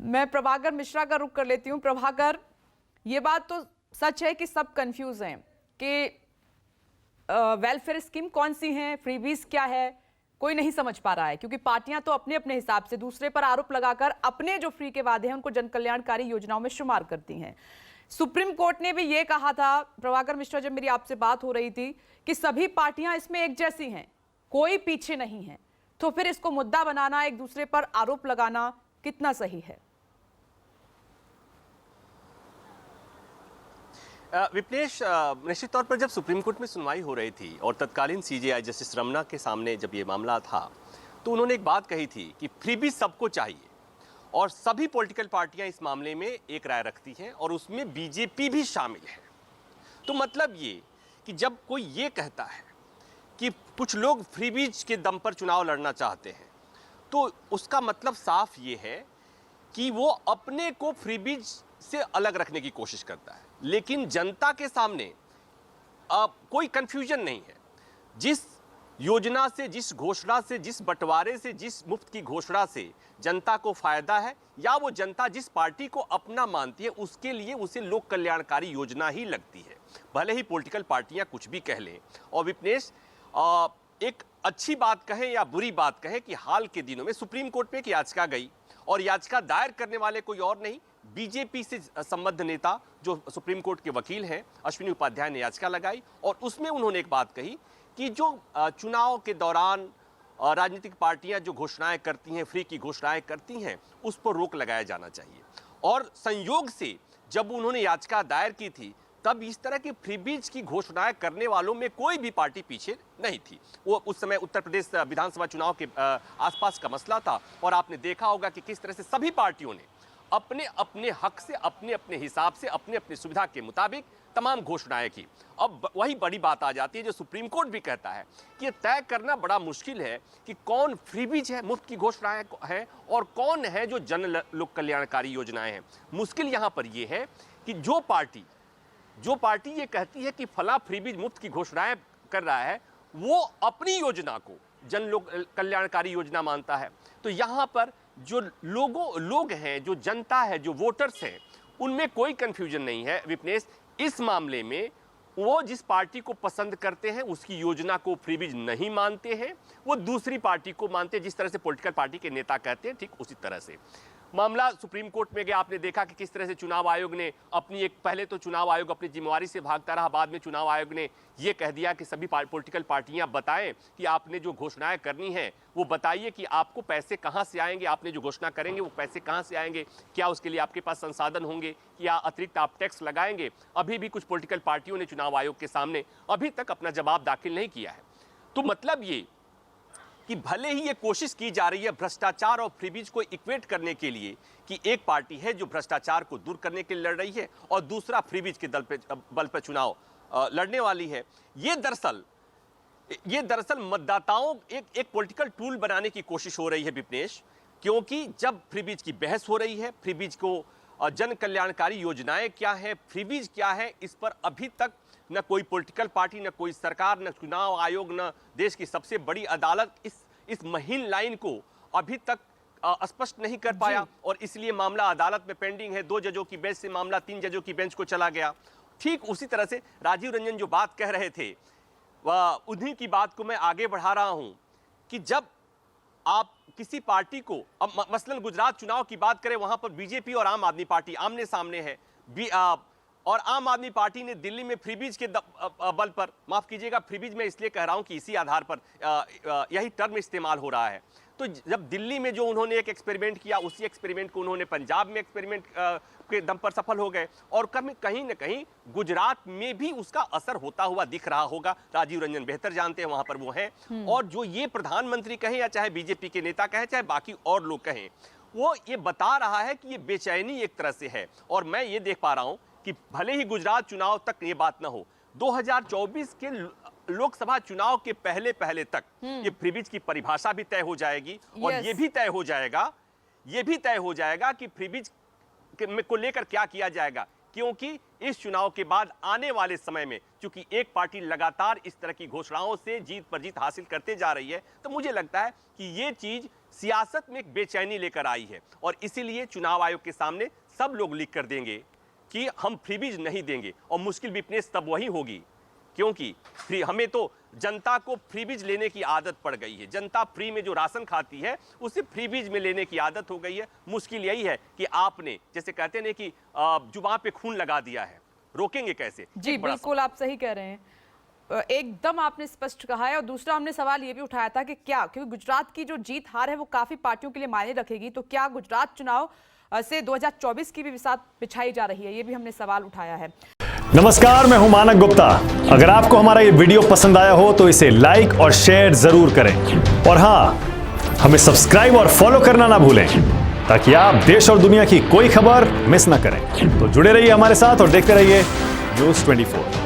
मैं प्रभाकर मिश्रा का रुख कर लेती हूं। प्रभाकर, ये बात तो सच है कि सब कंफ्यूज हैं कि वेलफेयर स्कीम कौन सी है, फ्रीबीज क्या है, कोई नहीं समझ पा रहा है, क्योंकि पार्टियां तो अपने अपने हिसाब से दूसरे पर आरोप लगाकर अपने जो फ्री के वादे हैं उनको जन कल्याणकारी योजनाओं में शुमार करती हैं। सुप्रीम कोर्ट ने भी ये कहा था, प्रभाकर मिश्रा, जब मेरी आपसे बात हो रही थी, कि सभी पार्टियां इसमें एक जैसी हैं, कोई पीछे नहीं है। तो फिर इसको मुद्दा बनाना, एक दूसरे पर आरोप लगाना कितना सही है? विप्लेश, निश्चित तौर पर जब सुप्रीम कोर्ट में सुनवाई हो रही थी और तत्कालीन सीजेआई जस्टिस रमना के सामने जब ये मामला था, तो उन्होंने एक बात कही थी कि फ्रीबीज सबको चाहिए और सभी पॉलिटिकल पार्टियां इस मामले में एक राय रखती हैं और उसमें बीजेपी भी शामिल है। तो मतलब ये कि जब कोई ये कहता है कि कुछ लोग फ्रीबीज के दम पर चुनाव लड़ना चाहते हैं, तो उसका मतलब साफ ये है कि वो अपने को फ्रीबीज से अलग रखने की कोशिश करता है। लेकिन जनता के सामने कोई कंफ्यूजन नहीं है। जिस योजना से, जिस घोषणा से, जिस बंटवारे से, जिस मुफ्त की घोषणा से जनता को फायदा है, या वो जनता जिस पार्टी को अपना मानती है, उसके लिए उसे लोक कल्याणकारी योजना ही लगती है, भले ही पॉलिटिकल पार्टियां कुछ भी कह लें। और विपनेश, एक अच्छी बात कहें या बुरी बात कहें कि हाल के दिनों में सुप्रीम कोर्ट में एक याचिका गई और याचिका दायर करने वाले कोई और नहीं, बीजेपी से संबद्ध नेता जो सुप्रीम कोर्ट के वकील हैं अश्विनी उपाध्याय ने याचिका लगाई और उसमें उन्होंने एक बात कही कि जो चुनाव के दौरान राजनीतिक पार्टियां जो घोषणाएं करती हैं, फ्री की घोषणाएं करती हैं, उस पर रोक लगाया जाना चाहिए। और संयोग से जब उन्होंने याचिका दायर की थी, तब इस तरह की फ्रीबीज की घोषणाएं करने वालों में कोई भी पार्टी पीछे नहीं थी। वो उस समय उत्तर प्रदेश विधानसभा चुनाव के आसपास का मसला था और आपने देखा होगा कि किस तरह से सभी पार्टियों ने अपने अपने हक से, अपने अपने हिसाब से, अपने अपनी सुविधा के मुताबिक तमाम घोषणाएं की। अब वही बड़ी बात आ जाती है जो सुप्रीम कोर्ट भी कहता है कि यह तय करना बड़ा मुश्किल है कि कौन फ्रीबीज है, मुफ्त की घोषणाएं हैं, और कौन है जो जन लोक कल्याणकारी योजनाएं हैं। मुश्किल यहां पर यह है कि जो पार्टी ये कहती है कि फला फ्रीबीज मुफ्त की घोषणाएं कर रहा है, वो अपनी योजना को जन लोक कल्याणकारी योजना मानता है। तो यहां पर जो लोग हैं, जो जनता है, जो वोटर्स हैं, उनमें कोई कंफ्यूजन नहीं है विपनेश। इस मामले में वो जिस पार्टी को पसंद करते हैं उसकी योजना को फ्रीबीज नहीं मानते हैं, वो दूसरी पार्टी को मानते हैं। जिस तरह से पॉलिटिकल पार्टी के नेता कहते हैं, ठीक उसी तरह से मामला सुप्रीम कोर्ट में गया। आपने देखा कि किस तरह से चुनाव आयोग ने पहले तो चुनाव आयोग अपनी जिम्मेवारी से भागता रहा, बाद में चुनाव आयोग ने यह कह दिया कि सभी पॉलिटिकल पार्टियां बताएं कि आपने जो घोषणाएं करनी है वो बताइए कि आपको पैसे कहां से आएंगे, आपने जो घोषणा करेंगे वो पैसे कहां से आएंगे, क्या उसके लिए आपके पास संसाधन होंगे, या अतिरिक्त आप टैक्स लगाएंगे। अभी भी कुछ पॉलिटिकल पार्टियों ने चुनाव आयोग के सामने अभी तक अपना जवाब दाखिल नहीं किया है। तो मतलब ये कि भले ही ये कोशिश की जा रही है भ्रष्टाचार और फ्रीबीज को इक्वेट करने के लिए कि एक पार्टी है जो भ्रष्टाचार को दूर करने के लिए लड़ रही है और दूसरा फ्रीबीज के बल पर चुनाव लड़ने वाली है, ये दरअसल मतदाताओं एक पॉलिटिकल टूल बनाने की कोशिश हो रही है विपनेश। क्योंकि जब फ्रीबीज की बहस हो रही है, फ्रीबीज को जन कल्याणकारी योजनाएं क्या है, फ्रीबीज क्या है, इस पर अभी तक न कोई पॉलिटिकल पार्टी, न कोई सरकार, न चुनाव आयोग, न देश की सबसे बड़ी अदालत इस महीन लाइन को अभी तक स्पष्ट नहीं कर पाया और इसलिए मामला अदालत में पेंडिंग है। 2 जजों की बेंच से मामला 3 जजों की बेंच को चला गया। ठीक उसी तरह से राजीव रंजन जो बात कह रहे थे, वह उन्हीं की बात को मैं आगे बढ़ा रहा हूं कि जब आप किसी पार्टी को, अब मसलन गुजरात चुनाव की बात करें, वहां पर बीजेपी और आम आदमी पार्टी आमने सामने है, और आम आदमी पार्टी ने दिल्ली में फ्रीबीज के बल पर, माफ कीजिएगा फ्रीबीज में इसलिए कह रहा हूं कि इसी आधार पर यही टर्म इस्तेमाल हो रहा है। तो जब दिल्ली में जो उन्होंने एक एक्सपेरिमेंट किया, उसी एक्सपेरिमेंट को उन्होंने पंजाब में एक्सपेरिमेंट के दम पर सफल हो गए, और कहीं न कहीं गुजरात में भी उसका असर होता हुआ दिख रहा होगा। राजीव रंजन बेहतर जानते हैं, वहां पर वो हैं। और जो ये प्रधानमंत्री कहें या चाहे बीजेपी के नेता कहें, चाहे बाकी और लोग कहें, वो ये बता रहा है कि ये बेचैनी एक तरह से है। और मैं ये देख पा रहा हूं कि भले ही गुजरात चुनाव तक ये बात ना हो, 2024 के लोकसभा चुनाव के पहले तक ये फ्रीबीज की परिभाषा भी तय हो जाएगी और ये भी तय हो जाएगा कि फ्रीबीज को लेकर क्या किया जाएगा। क्योंकि इस चुनाव के बाद आने वाले समय में चूंकि एक पार्टी लगातार इस तरह की घोषणाओं से जीत पर जीत हासिल करते जा रही है, तो मुझे लगता है कि ये चीज सियासत में एक बेचैनी लेकर आई है और इसीलिए चुनाव आयोग के सामने सब लोग लिख कर देंगे कि हम फ्रीबीज नहीं देंगे। और मुश्किल विपनेश तब वही होगी क्योंकि हमें तो जनता को फ्रीबीज लेने की आदत पड़ गई है। जनता फ्री में जो राशन खाती है उसे फ्रीबीज में लेने की आदत हो गई है। मुश्किल यही है कि आपने जैसे कहते हैं कि जुबान पे खून लगा दिया है, रोकेंगे कैसे? जी बिल्कुल, आप सही कह रहे हैं, एकदम आपने स्पष्ट कहा है। और दूसरा हमने सवाल ये भी उठाया था कि क्या, क्योंकि गुजरात की जो जीत हार है वो काफी पार्टियों के लिए मायने रखेगी, तो क्या गुजरात चुनाव से 2024 की भी बिसात बिछाई जा रही है? ये भी हमने सवाल उठाया है। नमस्कार, मैं हूं मानक गुप्ता। अगर आपको हमारा ये वीडियो पसंद आया हो तो इसे लाइक और शेयर जरूर करें और हां, हमें सब्सक्राइब और फॉलो करना ना भूलें ताकि आप देश और दुनिया की कोई खबर मिस ना करें। तो जुड़े रहिए हमारे साथ और देखते रहिए न्यूज़ 24।